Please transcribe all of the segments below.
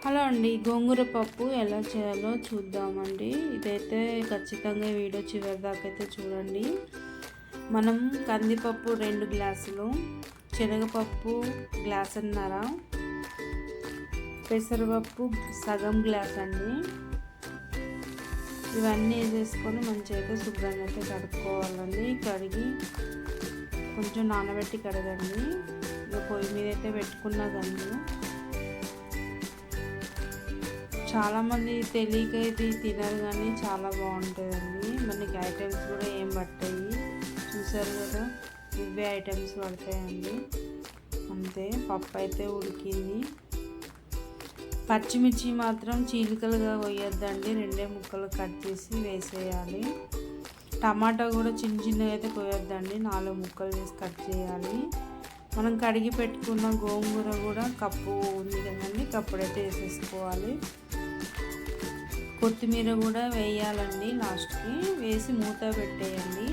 Hello అండి, గోంగూర పప్పు ఎలా చేయాలో చూద్దామండి. ఇదైతే ఖచ్చితంగా వీడియో చివరి దాకా అయితే చూడండి. మనం కందిపప్పు 2 గ్లాసులు, శనగపప్పు గ్లాసున్నర, పెసరపప్పు సగం గ్లాస్ అండి. ఇవన్నీ వేసేసుకొని మంచిగా అయితే శుభ్రంగా అయితే కడుక్కోవాలండి. కడిగి కొంచెం నానబెట్టి కడగండి. ఇక పొయ్యి మీద అయితే పెట్టుకున్నా కానీ చాలామంది తెలియక ఇది తినరు, కానీ చాలా బాగుంటుందండి. మనకి ఐటమ్స్ కూడా ఏం పట్టాయి, చూసారు కదా, ఇవే ఐటమ్స్ పడతాయండి. అంతే, పప్పు అయితే ఉడికింది. పచ్చిమిర్చి మాత్రం చీలికలుగా కొయ్యొద్దండి, 2 ముక్కలు కట్ చేసి వేసేయాలి. టమాటా కూడా చిన్నగా అయితే కొయ్యొద్దండి, 4 ముక్కలు వేసి కట్ చేయాలి. మనం కడిగి పెట్టుకున్న గోంగూర కూడా కప్పు ఉంది కదండి, కప్పుడైతే వేసేసుకోవాలి. కొత్తిమీర కూడా వేయాలండి, లాస్ట్కి వేసి మూత పెట్టేయండి.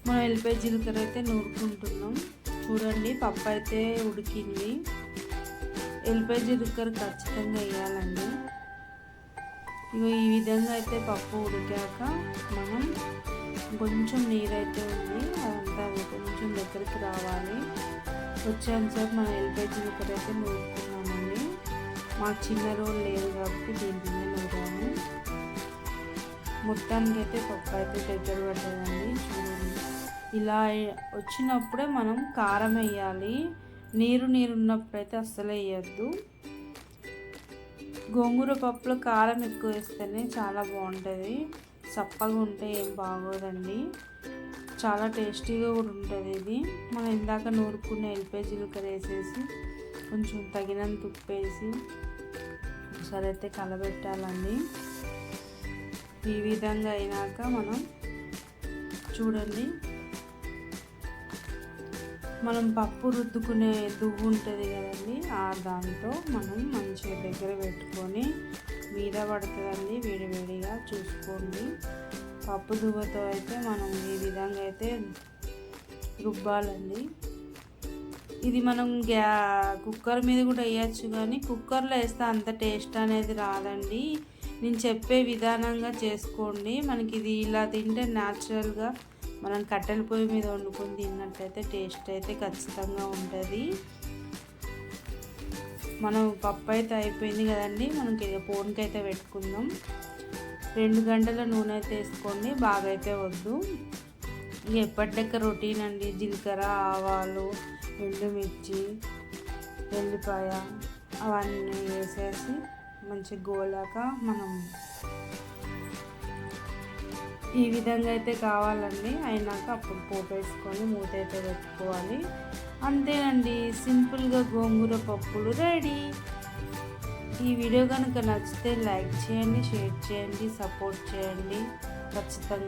మనం ఎల్లిపాయ జీలకర్ర అయితే నూరుకుంటున్నాం. చూడండి, పప్పు అయితే ఉడికింది. ఎల్లిపాయ జీలకర్ర ఖచ్చితంగా వేయాలండి. ఇగో ఈ విధంగా అయితే పప్పు ఉడికాక మనం కొంచెం నీరైతే ఉంది, అదంతా కొంచెం దగ్గరికి రావాలి. వచ్చేంతసేపు మనం ఎల్లిపాయ జీలకర్ర అయితే నూరుకున్నామండి. మాకు చిన్న రోల్ లేదు కాబట్టి దీంట్లోనే నూరాము. మొత్తానికి అయితే పప్పు అయితే దగ్గర పడ్డదండి. చూడండి, ఇలా వచ్చినప్పుడే మనం కారం వేయాలి. నీరు ఉన్నప్పుడైతే అస్సలు వేయద్దు. గోంగూర పప్పులో కారం ఎక్కువ వేస్తేనే చాలా బాగుంటుంది. చప్పగా ఉంటే ఏం బాగోదండి, చాలా టేస్టీగా కూడా ఉంటుంది. ఇది మనం ఇందాక నూరుకునే ఎల్లిపాయ జీలకర్ర వేసేసి కొంచెం తగినంత ఉప్పు వేసి ఒకసారి అయితే కలబెట్టాలండి. ఈ విధంగా అయినాక మనం చూడండి, మనం పప్పు రుద్దుకునే దువ్వు ఉంటుంది కదండి, దాంతో మనం మంచిగా దగ్గర పెట్టుకొని మీద పడుతుందండి, వేడివేడిగా చూసుకోండి. పప్పు దువ్వతో అయితే మనం ఈ విధంగా అయితే రుబ్బాలండి. ఇది మనం కుక్కర్ మీద కూడా వేయచ్చు, కానీ కుక్కర్లో వేస్తే అంత టేస్ట్ అనేది రాదండి. నేను చెప్పే విధానంగా చేసుకోండి. మనకి ఇది ఇలా తింటే న్యాచురల్గా మనం కట్టెల పొయ్యి మీద వండుకొని తిన్నట్టయితే టేస్ట్ అయితే ఖచ్చితంగా ఉంటుంది. మనం పప్పు అయితే అయిపోయింది కదండి, మనకి పోన్కి అయితే పెట్టుకుందాం. 2 గంటల నూనె అయితే వేసుకోండి, బాగా అయితే వద్దు. ఇక ఎప్పటిలెక్క రొటీన్ అండి. జీలకర్ర, ఆవాలు, ఎండుమిర్చి, ఎల్లిపాయ అవన్నీ వేసేసి మంచిగా గోలాక మనం ఈ విధంగా అయితే కావాలండి. అయినాక అప్పుడు పోపు వేసుకొని మూత అయితే పెట్టుకోవాలి. అంతేనండి, సింపుల్గా గోంగూర పప్పులు రెడీ. ఈ వీడియో కనుక నచ్చితే లైక్ చేయండి, షేర్ చేయండి, సపోర్ట్ చేయండి ఖచ్చితంగా.